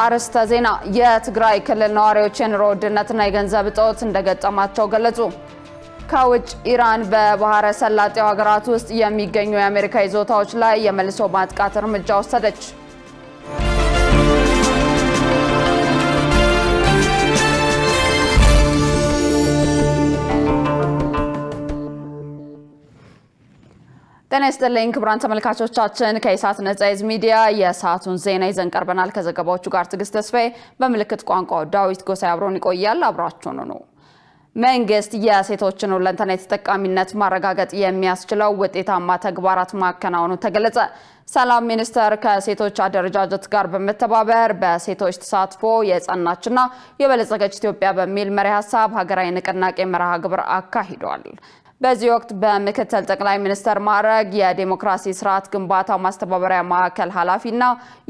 አርስተ ዜና የትግራይ ክልል ነዋሪዎች የኑሮ ውድነትና የገንዘብ እጦት እንደገጠማቸው ገለጹ። ከውጭ ኢራን በባህረ ሰላጤው ሀገራት ውስጥ የሚገኙ የአሜሪካ ይዞታዎች ላይ የመልሶ ማጥቃት እርምጃ ወሰደች። ጤና ይስጥልኝ ክቡራን ተመልካቾቻችን፣ ከኢሳት ነጻ ሚዲያ የሰዓቱን ዜና ይዘን ቀርበናል። ከዘገባዎቹ ጋር ትዕግስት ተስፋዬ፣ በምልክት ቋንቋው ዳዊት ጎሳይ አብሮን ይቆያል። አብራችሁን ነው። መንግስት የሴቶችን ሁለንተናዊ ተጠቃሚነት ማረጋገጥ የሚያስችለው ውጤታማ ተግባራት ማከናወኑ ተገለጸ። ሰላም ሚኒስቴር ከሴቶች አደረጃጀት ጋር በመተባበር በሴቶች ተሳትፎ የጸናችና የበለጸገች ኢትዮጵያ በሚል መሪ ሀሳብ ሀገራዊ ንቅናቄ መርሃ ግብር አካሂዷል። በዚህ ወቅት በምክትል ጠቅላይ ሚኒስትር ማዕረግ የዲሞክራሲ ስርዓት ግንባታ ማስተባበሪያ ማዕከል ኃላፊና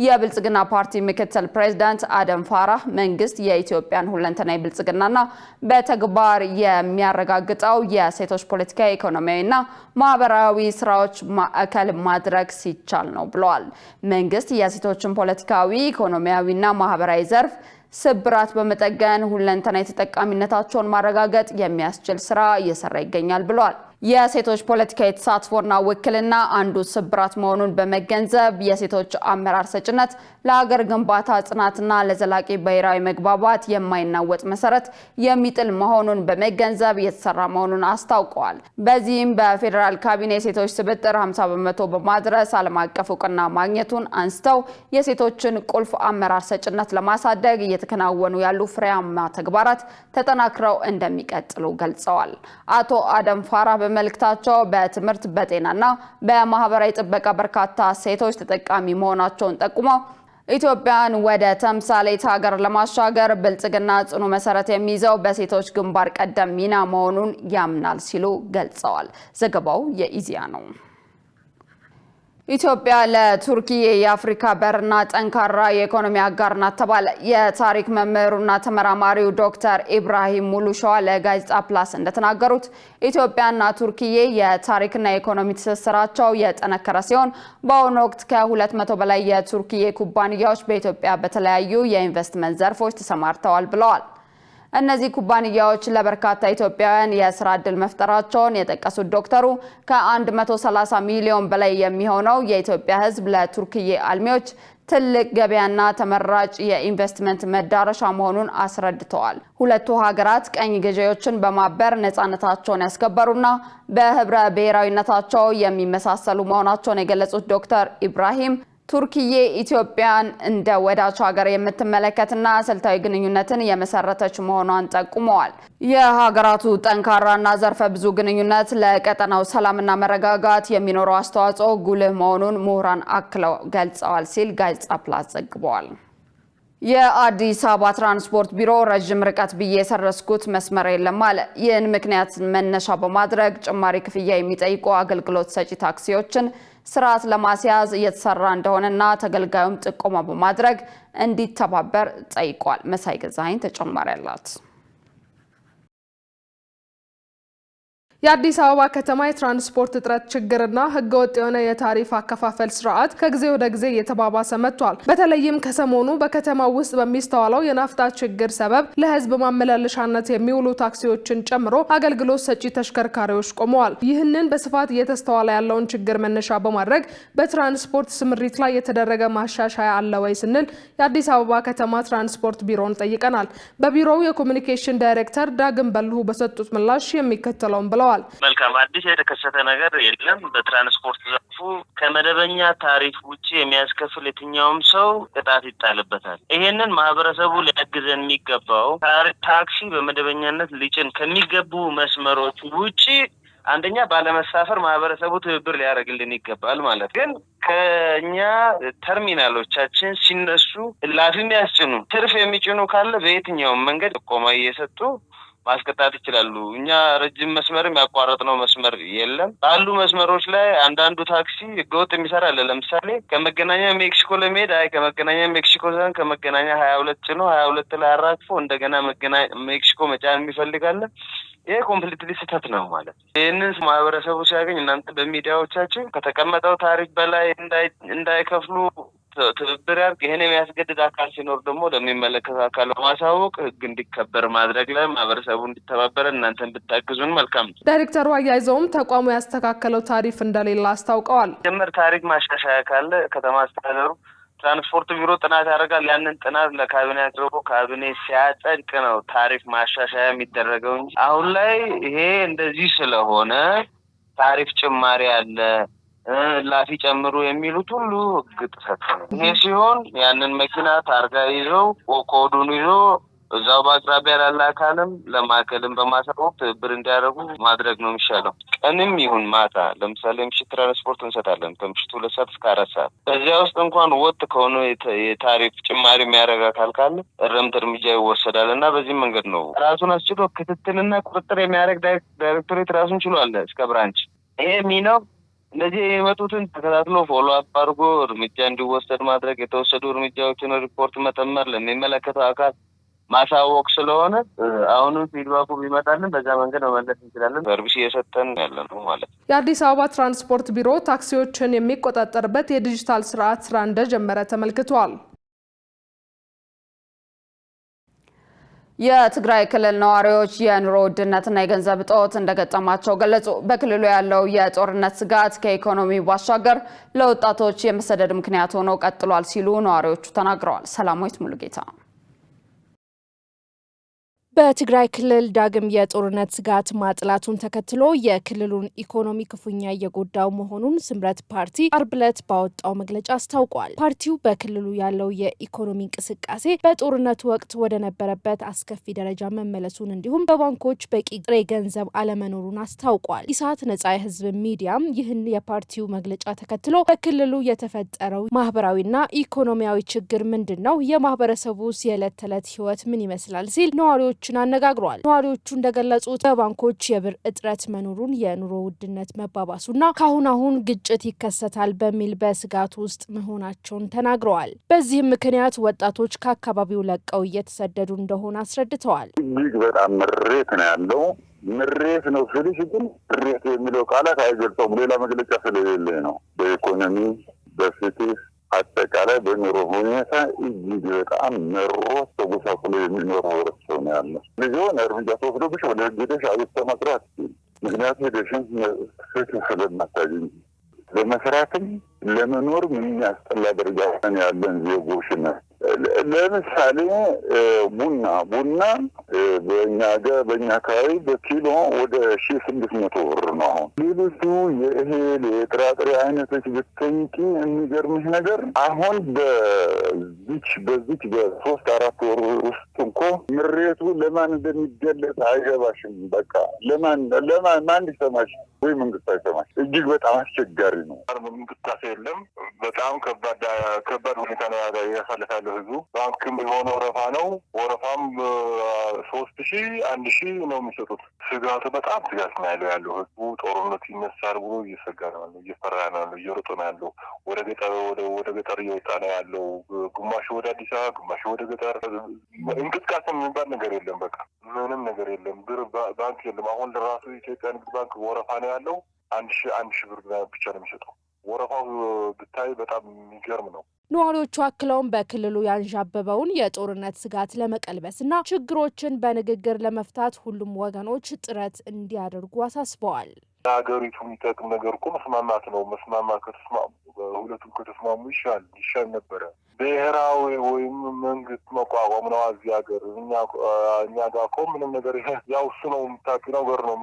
የብልጽግና ፓርቲ ምክትል ፕሬዝዳንት አደም ፋራህ መንግስት የኢትዮጵያን ሁለንተናዊ ብልጽግናና በተግባር የሚያረጋግጠው የሴቶች ፖለቲካዊ፣ ኢኮኖሚያዊና ማህበራዊ ስራዎች ማዕከል ማድረግ ሲቻል ነው ብለዋል። መንግስት የሴቶችን ፖለቲካዊ፣ ኢኮኖሚያዊና ማህበራዊ ዘርፍ ስብራት በመጠገን ሁለንተናዊ ተጠቃሚነታቸውን ማረጋገጥ የሚያስችል ስራ እየሰራ ይገኛል ብለዋል። የሴቶች ፖለቲካዊ ተሳትፎና ውክልና አንዱ ስብራት መሆኑን በመገንዘብ የሴቶች አመራር ሰጭነት ለሀገር ግንባታ ጽናትና ለዘላቂ ብሔራዊ መግባባት የማይናወጥ መሰረት የሚጥል መሆኑን በመገንዘብ እየተሰራ መሆኑን አስታውቀዋል። በዚህም በፌዴራል ካቢኔ ሴቶች ስብጥር 50 በመቶ በማድረስ ዓለም አቀፍ እውቅና ማግኘቱን አንስተው የሴቶችን ቁልፍ አመራር ሰጭነት ለማሳደግ እየተከናወኑ ያሉ ፍሬያማ ተግባራት ተጠናክረው እንደሚቀጥሉ ገልጸዋል። አቶ አደም ፋራህ መልእክታቸው በትምህርት፣ በጤናና በማህበራዊ ጥበቃ በርካታ ሴቶች ተጠቃሚ መሆናቸውን ጠቁመው ኢትዮጵያን ወደ ተምሳሌት ሀገር ለማሻገር ብልጽግና ጽኑ መሰረት የሚይዘው በሴቶች ግንባር ቀደም ሚና መሆኑን ያምናል ሲሉ ገልጸዋል። ዘገባው የኢዚያ ነው። ኢትዮጵያ ለቱርኪዬ የአፍሪካ በርና ጠንካራ የኢኮኖሚ አጋር ናት ተባለ። የታሪክ መምህሩና ተመራማሪው ዶክተር ኢብራሂም ሙሉሸዋ ለጋዜጣ ፕላስ እንደተናገሩት ኢትዮጵያና ቱርኪዬ የታሪክና የኢኮኖሚ ትስስራቸው የጠነከረ ሲሆን በአሁኑ ወቅት ከ200 በላይ የቱርኪዬ ኩባንያዎች በኢትዮጵያ በተለያዩ የኢንቨስትመንት ዘርፎች ተሰማርተዋል ብለዋል። እነዚህ ኩባንያዎች ለበርካታ ኢትዮጵያውያን የስራ ዕድል መፍጠራቸውን የጠቀሱት ዶክተሩ ከ130 ሚሊዮን በላይ የሚሆነው የኢትዮጵያ ሕዝብ ለቱርክዬ አልሚዎች ትልቅ ገበያና ተመራጭ የኢንቨስትመንት መዳረሻ መሆኑን አስረድተዋል። ሁለቱ ሀገራት ቀኝ ገዢዎችን በማበር ነፃነታቸውን ያስከበሩና በህብረ ብሔራዊነታቸው የሚመሳሰሉ መሆናቸውን የገለጹት ዶክተር ኢብራሂም ቱርኪዬ ኢትዮጵያን እንደ ወዳጅ ሀገር የምትመለከትና ስልታዊ ግንኙነትን የመሰረተች መሆኗን ጠቁመዋል። የሀገራቱ ጠንካራና ዘርፈ ብዙ ግንኙነት ለቀጠናው ሰላምና መረጋጋት የሚኖረው አስተዋጽኦ ጉልህ መሆኑን ምሁራን አክለው ገልጸዋል ሲል ጋዜጣ ፕላስ ዘግቧል። የአዲስ አበባ ትራንስፖርት ቢሮ ረጅም ርቀት ብዬ የሰረስኩት መስመር የለም አለ። ይህን ምክንያት መነሻ በማድረግ ጭማሪ ክፍያ የሚጠይቁ አገልግሎት ሰጪ ታክሲዎችን ስርዓት ለማስያዝ እየተሰራ እንደሆነና ተገልጋዩም ጥቆማ በማድረግ እንዲተባበር ጠይቋል። መሳይ ገዛኸኝ ተጨማሪ አላት። የአዲስ አበባ ከተማ የትራንስፖርት እጥረት ችግርና ህገወጥ የሆነ የታሪፍ አከፋፈል ስርዓት ከጊዜ ወደ ጊዜ እየተባባሰ መጥቷል። በተለይም ከሰሞኑ በከተማው ውስጥ በሚስተዋለው የናፍጣ ችግር ሰበብ ለህዝብ ማመላለሻነት የሚውሉ ታክሲዎችን ጨምሮ አገልግሎት ሰጪ ተሽከርካሪዎች ቆመዋል። ይህንን በስፋት እየተስተዋለ ያለውን ችግር መነሻ በማድረግ በትራንስፖርት ስምሪት ላይ የተደረገ ማሻሻያ አለ ወይ ስንል የአዲስ አበባ ከተማ ትራንስፖርት ቢሮን ጠይቀናል። በቢሮው የኮሙኒኬሽን ዳይሬክተር ዳግም በልሁ በሰጡት ምላሽ የሚከተለውን ብለዋል። መልካም፣ አዲስ የተከሰተ ነገር የለም። በትራንስፖርት ዘርፉ ከመደበኛ ታሪፍ ውጪ የሚያስከፍል የትኛውም ሰው ቅጣት ይጣልበታል። ይሄንን ማህበረሰቡ ሊያግዘን የሚገባው ታክሲ በመደበኛነት ሊጭን ከሚገቡ መስመሮች ውጪ አንደኛ ባለመሳፈር ማህበረሰቡ ትብብር ሊያደርግልን ይገባል ማለት ግን ከኛ ተርሚናሎቻችን ሲነሱ ላፊ የሚያስጭኑ ትርፍ የሚጭኑ ካለ በየትኛውም መንገድ ጥቆማ እየሰጡ ማስቀጣት ይችላሉ። እኛ ረጅም መስመርም ያቋረጥነው መስመር የለም። ባሉ መስመሮች ላይ አንዳንዱ ታክሲ ህገወጥ የሚሰራ አለ። ለምሳሌ ከመገናኛ ሜክሲኮ ለመሄድ ከመገናኛ ሜክሲኮ ሳይሆን ከመገናኛ 22 ጭኖ 22 ላይ አራግፎ እንደገና ሜክሲኮ መጫን የሚፈልጋለ። ይሄ ኮምፕሊትሊ ስህተት ነው ማለት ነው። ይህንን ማህበረሰቡ ሲያገኝ እናንተ በሚዲያዎቻችን ከተቀመጠው ታሪፍ በላይ እንዳይከፍሉ ትብብር ያርግ። ይሄን የሚያስገድድ አካል ሲኖር ደግሞ ለሚመለከተው አካል ማሳወቅ፣ ህግ እንዲከበር ማድረግ ላይ ማህበረሰቡ እንዲተባበር እናንተን ብታግዙን መልካም ነው። ዳይሬክተሩ አያይዘውም ተቋሙ ያስተካከለው ታሪፍ እንደሌለ አስታውቀዋል። ጀምር ታሪክ ማሻሻያ ካለ ከተማ አስተዳደሩ ትራንስፖርት ቢሮ ጥናት ያደርጋል። ያንን ጥናት ለካቢኔ አቅርቦ ካቢኔ ሲያጸድቅ ነው ታሪፍ ማሻሻያ የሚደረገው እንጂ አሁን ላይ ይሄ እንደዚህ ስለሆነ ታሪፍ ጭማሪ አለ ላፊ ጨምሩ የሚሉት ሁሉ ህግ ጥሰት ነው። ይሄ ሲሆን ያንን መኪና ታርጋ ይዘው ኮዱን ይዞ እዛው በአቅራቢያ ላለ አካልም ለማዕከልም በማሳወቅ ትብብር እንዲያደርጉ ማድረግ ነው የሚሻለው። ቀንም ይሁን ማታ ለምሳሌ ምሽት ትራንስፖርት እንሰጣለን ከምሽቱ 2 ሰዓት እስከ 4 ሰዓት። በዚያ ውስጥ እንኳን ወጥ ከሆነ የታሪፍ ጭማሪ የሚያደርግ አካል ካለ እርምጃ ይወሰዳል እና በዚህ መንገድ ነው ራሱን አስችሎ ክትትልና ቁጥጥር የሚያደርግ ዳይሬክቶሬት ራሱን ችሏል እስከ ብራንች። ይሄ ሚናው እንደዚህ የመጡትን ተከታትሎ ፎሎ አፕ አድርጎ እርምጃ እንዲወሰድ ማድረግ፣ የተወሰዱ እርምጃዎችን ሪፖርት መተመር፣ ለሚመለከተው አካል ማሳወቅ ስለሆነ አሁንም ፊድባኩ ቢመጣልን በዛ መንገድ መመለስ እንችላለን። ሰርቪስ እየሰጠን ያለ ነው ማለት ነው። የአዲስ አበባ ትራንስፖርት ቢሮ ታክሲዎችን የሚቆጣጠርበት የዲጂታል ስርዓት ስራ እንደጀመረ ተመልክቷል። የትግራይ ክልል ነዋሪዎች የኑሮ ውድነትና የገንዘብ እጦት እንደገጠማቸው ገለጹ። በክልሉ ያለው የጦርነት ስጋት ከኢኮኖሚ ባሻገር ለወጣቶች የመሰደድ ምክንያት ሆኖ ቀጥሏል ሲሉ ነዋሪዎቹ ተናግረዋል። ሰላማዊት ሙሉጌታ በትግራይ ክልል ዳግም የጦርነት ስጋት ማጥላቱን ተከትሎ የክልሉን ኢኮኖሚ ክፉኛ እየጎዳው መሆኑን ስምረት ፓርቲ አርብ ዕለት ባወጣው መግለጫ አስታውቋል። ፓርቲው በክልሉ ያለው የኢኮኖሚ እንቅስቃሴ በጦርነቱ ወቅት ወደ ነበረበት አስከፊ ደረጃ መመለሱን እንዲሁም በባንኮች በቂ ጥሬ ገንዘብ አለመኖሩን አስታውቋል። ኢሳት ነጻ የህዝብ ሚዲያም ይህን የፓርቲው መግለጫ ተከትሎ በክልሉ የተፈጠረው ማህበራዊና ኢኮኖሚያዊ ችግር ምንድን ነው? የማህበረሰቡስ የዕለት ተዕለት ህይወት ምን ይመስላል? ሲል ነዋሪዎች አነጋግሯል። ነዋሪዎቹ እንደገለጹት በባንኮች የብር እጥረት መኖሩን፣ የኑሮ ውድነት መባባሱና አሁን ግጭት ይከሰታል በሚል በስጋት ውስጥ መሆናቸውን ተናግረዋል። በዚህም ምክንያት ወጣቶች ከአካባቢው ለቀው እየተሰደዱ እንደሆነ አስረድተዋል። እጅግ በጣም ምሬት ነው ያለው። ምሬት ነው ስልሽ ግን ምሬት የሚለው ቃላት አይገልጸውም። ሌላ መግለጫ ስለሌለ ነው። በኢኮኖሚ በፍትህ አጠቃላይ በኑሮ ሁኔታ እጅግ በጣም መሮት ተጎሳቁሎ የሚኖር ህብረተሰብ ነው ያለ። ልጅውን እርምጃ ተወስዶብሽ ወደ ህግ ሄደሽ አቤቱታ ማቅረብ፣ ምክንያቱም ሄደሽን ፍትህ ስለማታገኝ ለመስራትም ለመኖር የሚያስጠላ ደረጃ ያለን ዜጎች ነው። ለምሳሌ ቡና በእኛ አካባቢ በኪሎ ወደ 1600 ብር ነው። አሁን ሌሎቹ የእህል የጥራጥሬ አይነቶች ብትጠይቂ የሚገርምሽ ነገር አሁን በዚች በ3-4 ወር ውስጥ እንኳ ምሬቱ ለማን እንደሚገለጽ አይገባሽም። በቃ ማን ይሰማሽ ወይ መንግስት አይሰማሽ። እጅግ በጣም አስቸጋሪ ነው። እንቅስቃሴ የለም። በጣም ከባድ ሁኔታ ነው ያሳለፋለሁ። ህዝቡ ባንክም ቢሆን ወረፋ ነው። ወረፋም 3000 1000 ነው የሚሰጡት። ስጋቱ በጣም ስጋት ነው ያለው። ህዝቡ ጦርነት ይነሳል ብሎ እየሰጋ ነው ያለው፣ እየፈራ ነው ያለው፣ እየሮጠ ነው ያለው። ወደ ገጠር እየወጣ ነው ያለው። ግማሽ ወደ አዲስ አበባ፣ ግማሽ ወደ ገጠር። እንቅስቃሴ የሚባል ነገር የለም። በቃ ምንም ነገር የለም። ብር ባንክ የለም። አሁን ለራሱ የኢትዮጵያ ንግድ ባንክ ወረፋ ነው ያለው። 1000 ብር ብቻ ነው የሚሰጠው። ወረፋው ብታይ በጣም የሚገርም ነው። ነዋሪዎቹ አክለውም በክልሉ ያንዣበበውን የጦርነት ስጋት ለመቀልበስና ችግሮችን በንግግር ለመፍታት ሁሉም ወገኖች ጥረት እንዲያደርጉ አሳስበዋል። ሀገሪቱ የሚጠቅም ነገር እኮ መስማማት ነው። ሁለቱም ከተስማሙ ይሻል ነበረ። ብሔራዊ ወይም መንግስት መቋቋም ነው። እዚህ ሀገር እኛ ጋር እኮ ምንም ነገር ያው እሱ ነው የምታውቂው ነገር ነው።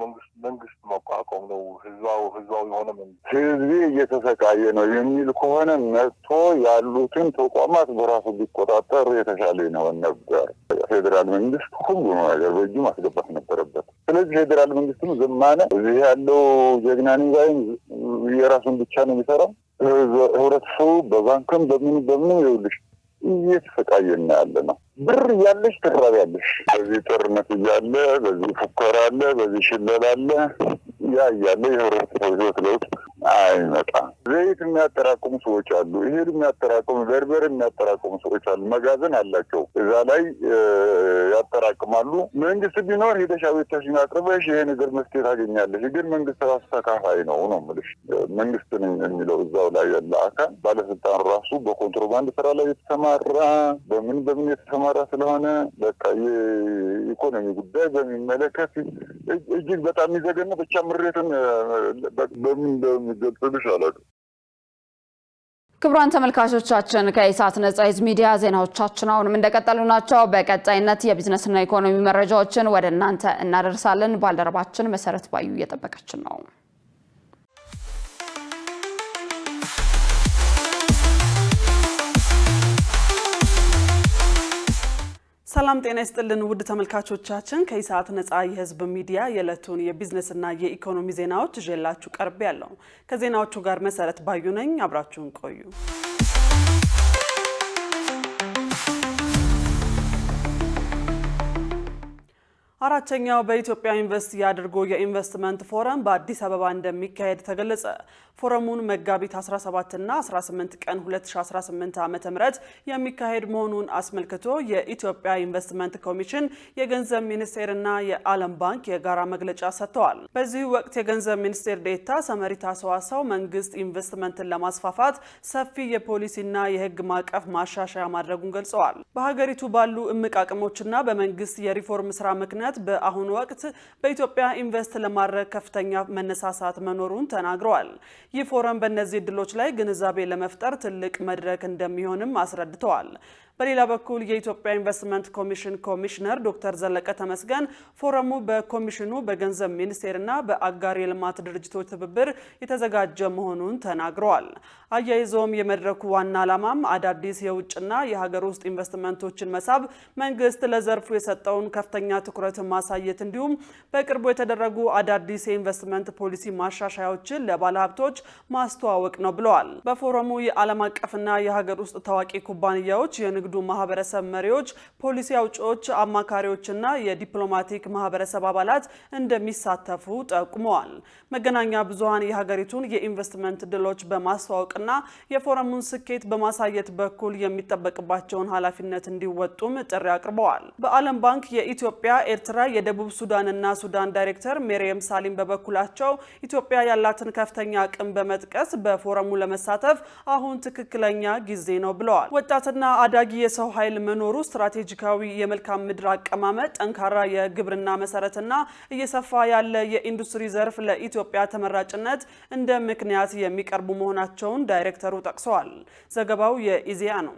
መንግስት መቋቋም ነው። ህዝባዊ የሆነ መንግስት። ህዝብ እየተሰቃየ ነው የሚል ከሆነ መጥቶ ያሉትን ተቋማት በራሱ ቢቆጣጠር የተሻለ ነው ነበር። ፌዴራል መንግስት ሁሉ ነገር በእጁ ማስገባት ነበረበት። ስለዚህ ፌዴራል መንግስትም ዘማነ እዚህ ያለው ጀግናኒ ባይም የራሱን ብቻ ነው የሚሰራው። ህብረተሰቡ በባንክም በምን ይኸውልሽ እየተሰቃየን ያለ ነው። ብር እያለሽ ትራቢያለሽ። በዚህ ጦርነት እያለ በዚህ ፉከራ አለ፣ በዚህ ሽለላ አለ። ያ እያለ የህብረተሰቡ ህይወት ለውጥ አይመጣም። ዘይት የሚያጠራቅሙ ሰዎች አሉ፣ እህል የሚያጠራቅሙ፣ በርበሬ የሚያጠራቅሙ ሰዎች አሉ። መጋዘን አላቸው፣ እዛ ላይ ያጠራቅማሉ። መንግስት ቢኖር ሄደሽ አቤቱታሽን አቅርበሽ ይሄ ነገር መፍትሄ ታገኛለሽ። ግን መንግስት ራሱ ተካፋይ ነው የምልሽ። መንግስት ነኝ የሚለው እዛው ላይ ያለ አካል ባለስልጣን ራሱ በኮንትሮባንድ ስራ ላይ የተሰማራ በምን የተሰማራ ስለሆነ በቃ የኢኮኖሚ ጉዳይ በሚመለከት እጅግ በጣም የሚዘገን ብቻ ምሬትን በምን ገልጽልሽ አላውቅም። ክቡራን ተመልካቾቻችን ከኢሳት ነጻ ህዝብ ሚዲያ ዜናዎቻችን አሁንም እንደቀጠሉ ናቸው። በቀጣይነት የቢዝነስና ኢኮኖሚ መረጃዎችን ወደ እናንተ እናደርሳለን። ባልደረባችን መሰረት ባዩ እየጠበቀችን ነው። ሰላም ጤና ይስጥልን ውድ ተመልካቾቻችን ከኢሳት ነጻ የህዝብ ሚዲያ የዕለቱን የቢዝነስና የኢኮኖሚ ዜናዎች ይዤላችሁ ቀርቤያለሁ። ከዜናዎቹ ጋር መሰረት ባዩ ነኝ። አብራችሁን ቆዩ። አራተኛው በኢትዮጵያ ኢንቨስት ያድርጎ የኢንቨስትመንት ፎረም በአዲስ አበባ እንደሚካሄድ ተገለጸ። ፎረሙን መጋቢት 17 እና 18 ቀን 2018 ዓ.ም የሚካሄድ መሆኑን አስመልክቶ የኢትዮጵያ ኢንቨስትመንት ኮሚሽን፣ የገንዘብ ሚኒስቴርና የዓለም ባንክ የጋራ መግለጫ ሰጥተዋል። በዚህ ወቅት የገንዘብ ሚኒስቴር ዴኤታ ሰመሪታ ሰዋሰው መንግስት ኢንቨስትመንትን ለማስፋፋት ሰፊ የፖሊሲና የህግ ማዕቀፍ ማሻሻያ ማድረጉን ገልጸዋል። በሀገሪቱ ባሉ እምቅ አቅሞችና በመንግስት የሪፎርም ስራ ምክንያት በአሁኑ ወቅት በኢትዮጵያ ኢንቨስት ለማድረግ ከፍተኛ መነሳሳት መኖሩን ተናግረዋል። ይህ ፎረም በእነዚህ እድሎች ላይ ግንዛቤ ለመፍጠር ትልቅ መድረክ እንደሚሆንም አስረድተዋል። በሌላ በኩል የኢትዮጵያ ኢንቨስትመንት ኮሚሽን ኮሚሽነር ዶክተር ዘለቀ ተመስገን ፎረሙ በኮሚሽኑ በገንዘብ ሚኒስቴርና በአጋር የልማት ድርጅቶች ትብብር የተዘጋጀ መሆኑን ተናግረዋል። አያይዘውም የመድረኩ ዋና ዓላማም አዳዲስ የውጭና የሀገር ውስጥ ኢንቨስትመንቶችን መሳብ፣ መንግስት ለዘርፉ የሰጠውን ከፍተኛ ትኩረት ማሳየት እንዲሁም በቅርቡ የተደረጉ አዳዲስ የኢንቨስትመንት ፖሊሲ ማሻሻያዎችን ለባለሀብቶች ማስተዋወቅ ነው ብለዋል። በፎረሙ የዓለም አቀፍና የሀገር ውስጥ ታዋቂ ኩባንያዎች፣ የንግዱ ማህበረሰብ መሪዎች፣ ፖሊሲ አውጪዎች፣ አማካሪዎችና የዲፕሎማቲክ ማህበረሰብ አባላት እንደሚሳተፉ ጠቁመዋል። መገናኛ ብዙሃን የሀገሪቱን የኢንቨስትመንት ድሎች በማስተዋወቅና የፎረሙን ስኬት በማሳየት በኩል የሚጠበቅባቸውን ኃላፊነት እንዲወጡም ጥሪ አቅርበዋል። በዓለም ባንክ የኢትዮጵያ፣ ኤርትራ፣ የደቡብ ሱዳንና ሱዳን ዳይሬክተር ሜሪየም ሳሊም በበኩላቸው ኢትዮጵያ ያላትን ከፍተኛ አቅም በመጥቀስ በፎረሙ ለመሳተፍ አሁን ትክክለኛ ጊዜ ነው ብለዋል። ወጣትና አዳጊ የሰው ኃይል መኖሩ፣ ስትራቴጂካዊ የመልካም ምድር አቀማመጥ፣ ጠንካራ የግብርና መሰረትና እየሰፋ ያለ የኢንዱስትሪ ዘርፍ ለኢትዮጵያ ተመራጭነት እንደ ምክንያት የሚቀርቡ መሆናቸውን ዳይሬክተሩ ጠቅሰዋል። ዘገባው የኢዜአ ነው።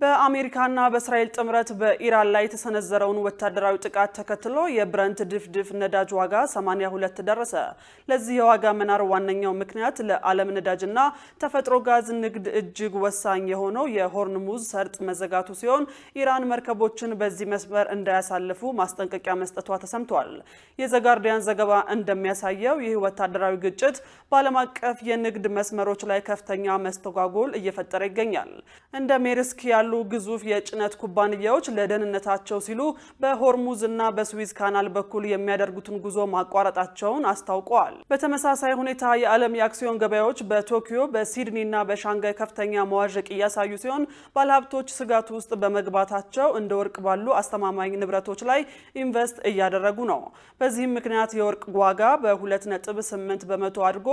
በአሜሪካና በእስራኤል ጥምረት በኢራን ላይ የተሰነዘረውን ወታደራዊ ጥቃት ተከትሎ የብረንት ድፍድፍ ነዳጅ ዋጋ 82 ደረሰ። ለዚህ የዋጋ መናር ዋነኛው ምክንያት ለዓለም ነዳጅና ተፈጥሮ ጋዝ ንግድ እጅግ ወሳኝ የሆነው የሆርሙዝ ሰርጥ መዘጋቱ ሲሆን ኢራን መርከቦችን በዚህ መስመር እንዳያሳልፉ ማስጠንቀቂያ መስጠቷ ተሰምቷል። የዘጋርዲያን ዘገባ እንደሚያሳየው ይህ ወታደራዊ ግጭት በዓለም አቀፍ የንግድ መስመሮች ላይ ከፍተኛ መስተጓጎል እየፈጠረ ይገኛል። እንደ ሜርስክ ያሉ ግዙፍ የጭነት ኩባንያዎች ለደህንነታቸው ሲሉ በሆርሙዝ እና በስዊዝ ካናል በኩል የሚያደርጉትን ጉዞ ማቋረጣቸውን አስታውቀዋል። በተመሳሳይ ሁኔታ የዓለም የአክሲዮን ገበያዎች በቶኪዮ፣ በሲድኒ እና በሻንጋይ ከፍተኛ መዋዠቅ እያሳዩ ሲሆን ባለሀብቶች ስጋት ውስጥ በመግባታቸው እንደ ወርቅ ባሉ አስተማማኝ ንብረቶች ላይ ኢንቨስት እያደረጉ ነው። በዚህም ምክንያት የወርቅ ዋጋ በ2.8 በመቶ አድጎ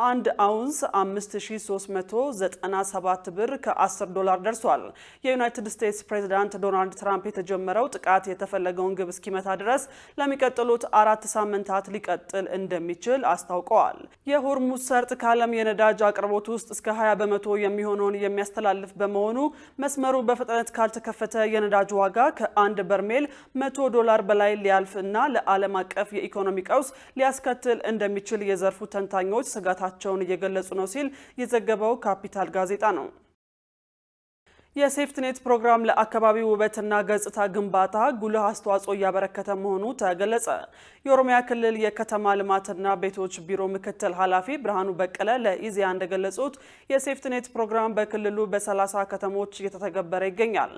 1 አውንስ 5397 ብር ከ10 ዶላር ደርሷል። የዩናይትድ ስቴትስ ፕሬዝዳንት ዶናልድ ትራምፕ የተጀመረው ጥቃት የተፈለገውን ግብ እስኪመታ ድረስ ለሚቀጥሉት 4 ሳምንታት ሊቀጥል እንደሚችል አስታውቀዋል። የሆርሙዝ ሰርጥ ከዓለም የነዳጅ አቅርቦት ውስጥ እስከ 20 በመቶ የሚሆነውን የሚያስተላልፍ በመሆኑ መስመሩ በፍጥነት ካልተከፈተ የነዳጅ ዋጋ ከ1 በርሜል $100 በላይ ሊያልፍ እና ለዓለም አቀፍ የኢኮኖሚ ቀውስ ሊያስከትል እንደሚችል የዘርፉ ተንታኞች ስጋታቸውን እየገለጹ ነው ሲል የዘገበው ካፒታል ጋዜጣ ነው። የሴፍትኔት ፕሮግራም ለአካባቢ ውበትና ገጽታ ግንባታ ጉልህ አስተዋጽኦ እያበረከተ መሆኑ ተገለጸ። የኦሮሚያ ክልል የከተማ ልማትና ቤቶች ቢሮ ምክትል ኃላፊ ብርሃኑ በቀለ ለኢዜአ እንደገለጹት የሴፍትኔት ፕሮግራም በክልሉ በ30 ከተሞች እየተተገበረ ይገኛል።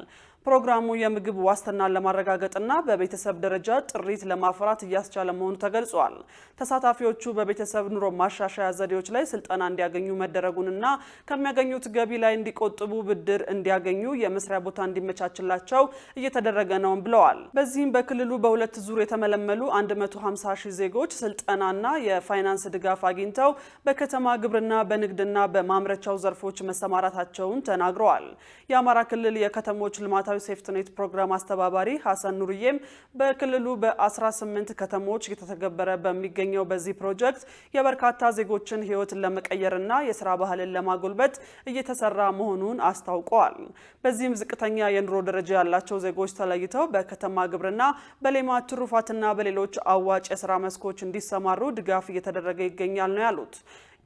ፕሮግራሙ የምግብ ዋስትናን ለማረጋገጥና በቤተሰብ ደረጃ ጥሪት ለማፍራት እያስቻለ መሆኑ ተገልጿል። ተሳታፊዎቹ በቤተሰብ ኑሮ ማሻሻያ ዘዴዎች ላይ ስልጠና እንዲያገኙ መደረጉንና ከሚያገኙት ገቢ ላይ እንዲቆጥቡ ብድር እንዲያገኙ የመስሪያ ቦታ እንዲመቻችላቸው እየተደረገ ነው ብለዋል። በዚህም በክልሉ በሁለት ዙር የተመለመሉ 150 ሺህ ዜጎች ስልጠናና የፋይናንስ ድጋፍ አግኝተው በከተማ ግብርና፣ በንግድና በማምረቻው ዘርፎች መሰማራታቸውን ተናግረዋል። የአማራ ክልል የከተሞች ልማት ሴፍትኔት ፕሮግራም አስተባባሪ ሐሰን ኑርዬም በክልሉ በ18 ከተሞች እየተተገበረ በሚገኘው በዚህ ፕሮጀክት የበርካታ ዜጎችን ሕይወት ለመቀየርና የስራ ባህልን ለማጎልበት እየተሰራ መሆኑን አስታውቀዋል። በዚህም ዝቅተኛ የኑሮ ደረጃ ያላቸው ዜጎች ተለይተው በከተማ ግብርና፣ በሌማት ትሩፋትና በሌሎች አዋጭ የስራ መስኮች እንዲሰማሩ ድጋፍ እየተደረገ ይገኛል ነው ያሉት።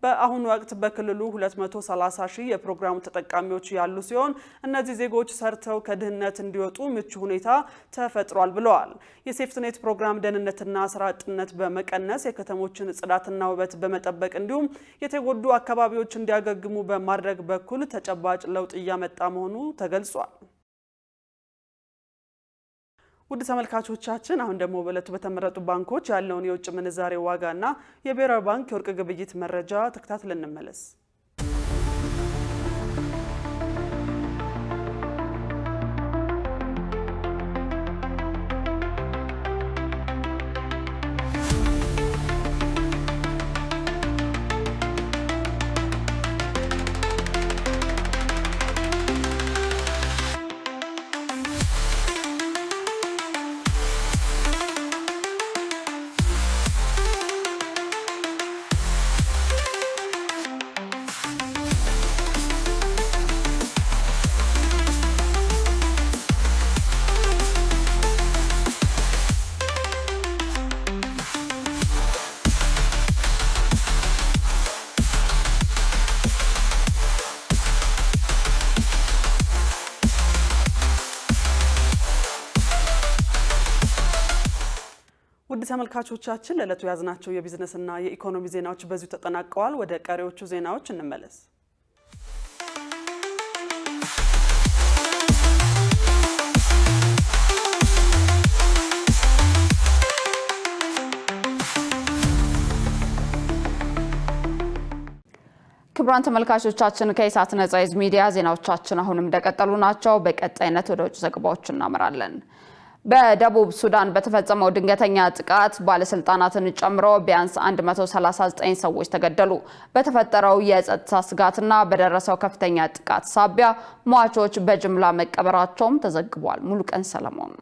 በአሁኑ ወቅት በክልሉ 230 ሺህ የፕሮግራሙ ተጠቃሚዎች ያሉ ሲሆን እነዚህ ዜጎች ሰርተው ከድህነት እንዲወጡ ምቹ ሁኔታ ተፈጥሯል ብለዋል። የሴፍትኔት ፕሮግራም ደህንነትና ስራ አጥነት በመቀነስ የከተሞችን ጽዳትና ውበት በመጠበቅ እንዲሁም የተጎዱ አካባቢዎች እንዲያገግሙ በማድረግ በኩል ተጨባጭ ለውጥ እያመጣ መሆኑ ተገልጿል። ውድ ተመልካቾቻችን አሁን ደግሞ በእለቱ በተመረጡ ባንኮች ያለውን የውጭ ምንዛሬ ዋጋና የብሔራዊ ባንክ የወርቅ ግብይት መረጃ ተከታትለን እንመለስ። ውድ ተመልካቾቻችን ለዕለቱ ያዝናቸው የቢዝነስና የኢኮኖሚ ዜናዎች በዚሁ ተጠናቀዋል። ወደ ቀሪዎቹ ዜናዎች እንመለስ። ክቡራን ተመልካቾቻችን ከኢሳት ነጻ የህዝብ ሚዲያ ዜናዎቻችን አሁንም እንደቀጠሉ ናቸው። በቀጣይነት ወደ ውጭ ዘገባዎች እናመራለን። በደቡብ ሱዳን በተፈጸመው ድንገተኛ ጥቃት ባለስልጣናትን ጨምሮ ቢያንስ 139 ሰዎች ተገደሉ። በተፈጠረው የጸጥታ ስጋትና በደረሰው ከፍተኛ ጥቃት ሳቢያ ሟቾች በጅምላ መቀበራቸውም ተዘግቧል። ሙሉቀን ሰለሞን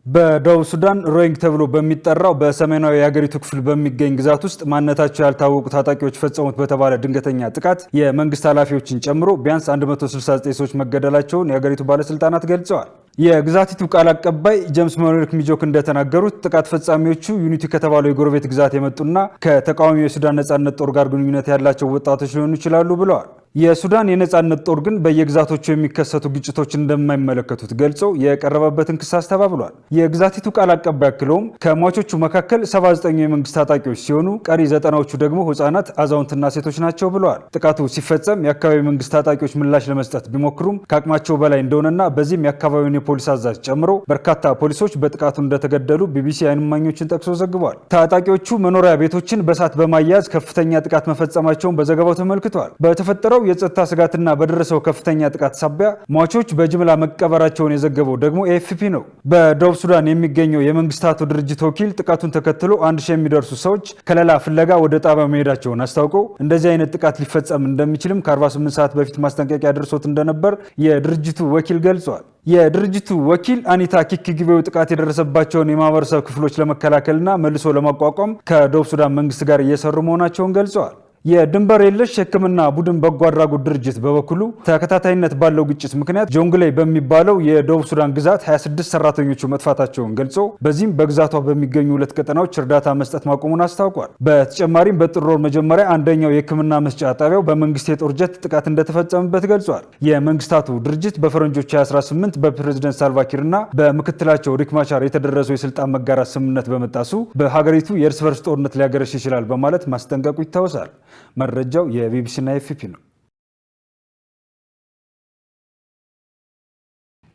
በደቡብ ሱዳን ሮይንግ ተብሎ በሚጠራው በሰሜናዊ የሀገሪቱ ክፍል በሚገኝ ግዛት ውስጥ ማንነታቸው ያልታወቁ ታጣቂዎች ፈጸሙት በተባለ ድንገተኛ ጥቃት የመንግስት ኃላፊዎችን ጨምሮ ቢያንስ 169 ሰዎች መገደላቸውን የሀገሪቱ ባለስልጣናት ገልጸዋል። የግዛቲቱ ቃል አቀባይ ጄምስ ሞሪክ ሚጆክ እንደተናገሩት ጥቃት ፈጻሚዎቹ ዩኒቲ ከተባለው የጎረቤት ግዛት የመጡና ከተቃዋሚው የሱዳን ነጻነት ጦር ጋር ግንኙነት ያላቸው ወጣቶች ሊሆኑ ይችላሉ ብለዋል። የሱዳን የነጻነት ጦር ግን በየግዛቶቹ የሚከሰቱ ግጭቶችን እንደማይመለከቱት ገልጸው የቀረበበትን ክስ አስተባብሏል። የግዛቲቱ ቃል አቀባይ አክለውም ከሟቾቹ መካከል 79 የመንግስት ታጣቂዎች ሲሆኑ ቀሪ 90ዎቹ ደግሞ ህጻናት፣ አዛውንትና ሴቶች ናቸው ብለዋል። ጥቃቱ ሲፈጸም የአካባቢ መንግስት ታጣቂዎች ምላሽ ለመስጠት ቢሞክሩም ከአቅማቸው በላይ እንደሆነና በዚህም የአካባቢውን የፖሊስ አዛዥ ጨምሮ በርካታ ፖሊሶች በጥቃቱ እንደተገደሉ ቢቢሲ የዓይን እማኞችን ጠቅሶ ዘግቧል። ታጣቂዎቹ መኖሪያ ቤቶችን በእሳት በማያያዝ ከፍተኛ ጥቃት መፈጸማቸውን በዘገባው ተመልክቷል። በተፈጠረው የጸጥታ ስጋትና በደረሰው ከፍተኛ ጥቃት ሳቢያ ሟቾች በጅምላ መቀበራቸውን የዘገበው ደግሞ ኤኤፍፒ ነው። በደቡብ ሱዳን የሚገኘው የመንግስታቱ ድርጅት ወኪል ጥቃቱን ተከትሎ 1000 የሚደርሱ ሰዎች ከለላ ፍለጋ ወደ ጣቢያው መሄዳቸውን አስታውቀው እንደዚህ አይነት ጥቃት ሊፈጸም እንደሚችልም ከ48 ሰዓት በፊት ማስጠንቀቂያ ደርሶት እንደነበር የድርጅቱ ወኪል ገልጿል። የድርጅቱ ወኪል አኒታ ኪክጊቤው ጥቃት የደረሰባቸውን የማህበረሰብ ክፍሎች ለመከላከልና መልሶ ለማቋቋም ከደቡብ ሱዳን መንግስት ጋር እየሰሩ መሆናቸውን ገልጸዋል። የድንበር የለሽ ሕክምና ቡድን በጎ አድራጎት ድርጅት በበኩሉ ተከታታይነት ባለው ግጭት ምክንያት ጆንግሌይ በሚባለው የደቡብ ሱዳን ግዛት 26 ሰራተኞቹ መጥፋታቸውን ገልጾ በዚህም በግዛቷ በሚገኙ 2 ቀጠናዎች እርዳታ መስጠት ማቆሙን አስታውቋል። በተጨማሪም በጥር ወር መጀመሪያ አንደኛው የሕክምና መስጫ ጣቢያው በመንግስት የጦር ጀት ጥቃት እንደተፈጸመበት ገልጿል። የመንግስታቱ ድርጅት በፈረንጆች 2018 በፕሬዝዳንት ሳልቫኪርና በምክትላቸው ሪክ ማቻር የተደረሰው የስልጣን መጋራት ስምምነት በመጣሱ በሀገሪቱ የእርስ በርስ ጦርነት ሊያገረሽ ይችላል በማለት ማስጠንቀቁ ይታወሳል። መረጃው የቢቢሲና ኤፍፒ ነው።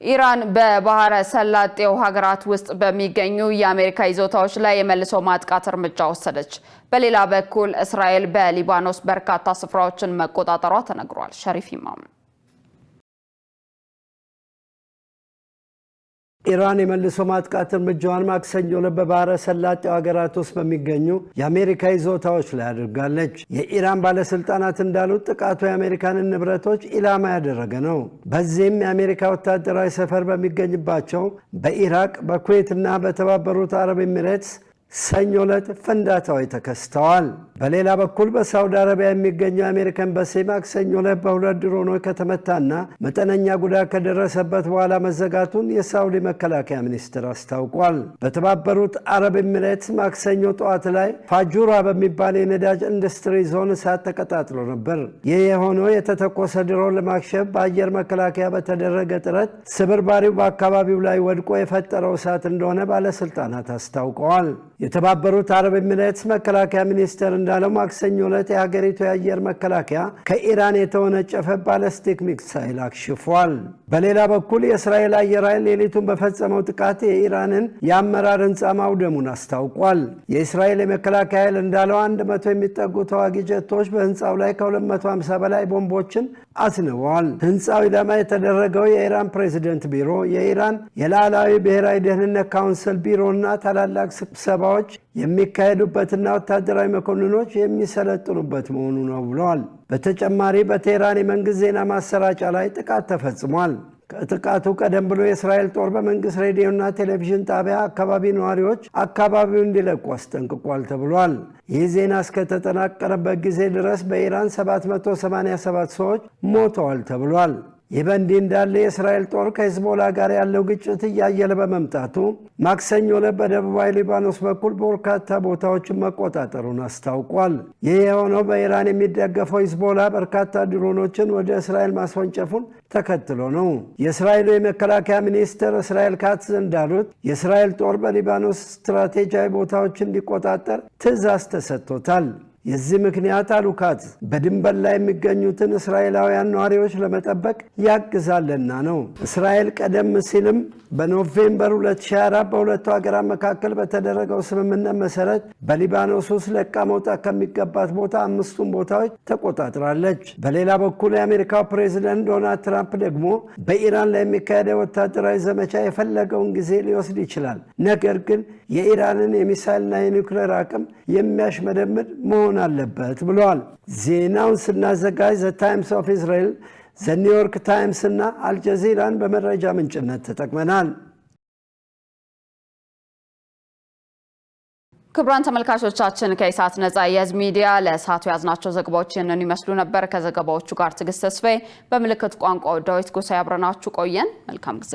ኢራን በባህረ ሰላጤው ሀገራት ውስጥ በሚገኙ የአሜሪካ ይዞታዎች ላይ የመልሶ ማጥቃት እርምጃ ወሰደች። በሌላ በኩል እስራኤል በሊባኖስ በርካታ ስፍራዎችን መቆጣጠሯ ተነግሯል። ሸሪፍ ኢማም ኢራን የመልሶ ማጥቃት እርምጃዋን ማክሰኞ ዕለት በባህረ ሰላጤው ሀገራት ውስጥ በሚገኙ የአሜሪካ ይዞታዎች ላይ አድርጋለች። የኢራን ባለስልጣናት እንዳሉት ጥቃቱ የአሜሪካንን ንብረቶች ኢላማ ያደረገ ነው። በዚህም የአሜሪካ ወታደራዊ ሰፈር በሚገኝባቸው በኢራቅ፣ በኩዌት እና በተባበሩት አረብ ኤሚሬትስ ሰኞ ዕለት ፍንዳታዎች ተከስተዋል። በሌላ በኩል በሳውዲ አረቢያ የሚገኘው የአሜሪካ ኤምባሲ ማክሰኞ ዕለት በ2 ድሮኖች ከተመታና መጠነኛ ጉዳት ከደረሰበት በኋላ መዘጋቱን የሳውዲ መከላከያ ሚኒስትር አስታውቋል። በተባበሩት አረብ ኤሚሬትስ ማክሰኞ ጠዋት ላይ ፋጁራ በሚባል የነዳጅ ኢንዱስትሪ ዞን እሳት ተቀጣጥሎ ነበር። ይህ የሆነው የተተኮሰ ድሮን ለማክሸፍ በአየር መከላከያ በተደረገ ጥረት ስብርባሪው በአካባቢው ላይ ወድቆ የፈጠረው እሳት እንደሆነ ባለስልጣናት አስታውቀዋል። የተባበሩት አረብ ኤሚሬትስ መከላከያ ሚኒስቴር እንዳለው ማክሰኞ ዕለት የሀገሪቱ የአየር መከላከያ ከኢራን የተወነጨፈ ባለስቲክ ሚሳይል አክሽፏል። በሌላ በኩል የእስራኤል አየር ኃይል ሌሊቱን በፈጸመው ጥቃት የኢራንን የአመራር ህንፃ ማውደሙን አስታውቋል። የእስራኤል የመከላከያ ኃይል እንዳለው 100 የሚጠጉ ተዋጊ ጀቶች በህንፃው ላይ ከ250 በላይ ቦምቦችን አስነዋል። ህንፃው ኢላማ የተደረገው የኢራን ፕሬዝደንት ቢሮ፣ የኢራን የላዕላዊ ብሔራዊ ደህንነት ካውንስል ቢሮና ታላላቅ ስብሰባዎች የሚካሄዱበትና ወታደራዊ መኮንኖች የሚሰለጥኑበት መሆኑ ነው ብለዋል። በተጨማሪ በቴህራን የመንግስት ዜና ማሰራጫ ላይ ጥቃት ተፈጽሟል። ከጥቃቱ ቀደም ብሎ የእስራኤል ጦር በመንግስት ሬዲዮና ቴሌቪዥን ጣቢያ አካባቢ ነዋሪዎች አካባቢውን እንዲለቁ አስጠንቅቋል ተብሏል። ይህ ዜና እስከተጠናቀረበት ጊዜ ድረስ በኢራን 787 ሰዎች ሞተዋል ተብሏል። ይህ በእንዲህ እንዳለ የእስራኤል ጦር ከሂዝቦላ ጋር ያለው ግጭት እያየለ በመምጣቱ ማክሰኞ ዕለት በደቡባዊ ሊባኖስ በኩል በርካታ ቦታዎችን መቆጣጠሩን አስታውቋል። ይህ የሆነው በኢራን የሚደገፈው ሂዝቦላ በርካታ ድሮኖችን ወደ እስራኤል ማስወንጨፉን ተከትሎ ነው። የእስራኤሉ የመከላከያ ሚኒስትር እስራኤል ካትዝ እንዳሉት የእስራኤል ጦር በሊባኖስ ስትራቴጂያዊ ቦታዎችን እንዲቆጣጠር ትዕዛዝ ተሰጥቶታል። የዚህ ምክንያት አሉ ካትዝ በድንበር ላይ የሚገኙትን እስራኤላውያን ነዋሪዎች ለመጠበቅ ያግዛልና ነው። እስራኤል ቀደም ሲልም በኖቬምበር 2024 በሁለቱ ሀገራት መካከል በተደረገው ስምምነት መሰረት በሊባኖስ ውስጥ ለቃ መውጣት ከሚገባት ቦታ 5ቱን ቦታዎች ተቆጣጥራለች። በሌላ በኩል የአሜሪካው ፕሬዝዳንት ዶናልድ ትራምፕ ደግሞ በኢራን ላይ የሚካሄደው ወታደራዊ ዘመቻ የፈለገውን ጊዜ ሊወስድ ይችላል፣ ነገር ግን የኢራንን የሚሳይልና የኒውክሌር አቅም የሚያሽመደምድ መሆን አለበት ብለዋል። ዜናውን ስናዘጋጅ ዘ ታይምስ ኦፍ እስራኤል፣ ዘ ኒውዮርክ ታይምስ እና አልጀዚራን በመረጃ ምንጭነት ተጠቅመናል። ክቡራን ተመልካቾቻችን ከኢሳት ነጻ የህዝብ ሚዲያ ለሰዓቱ ያዝናቸው ዘገባዎች ይህንን ይመስሉ ነበር። ከዘገባዎቹ ጋር ትዕግስት ተስፋዬ፣ በምልክት ቋንቋው ዳዊት ጎሳዬ አብረናችሁ ቆየን። መልካም ጊዜ።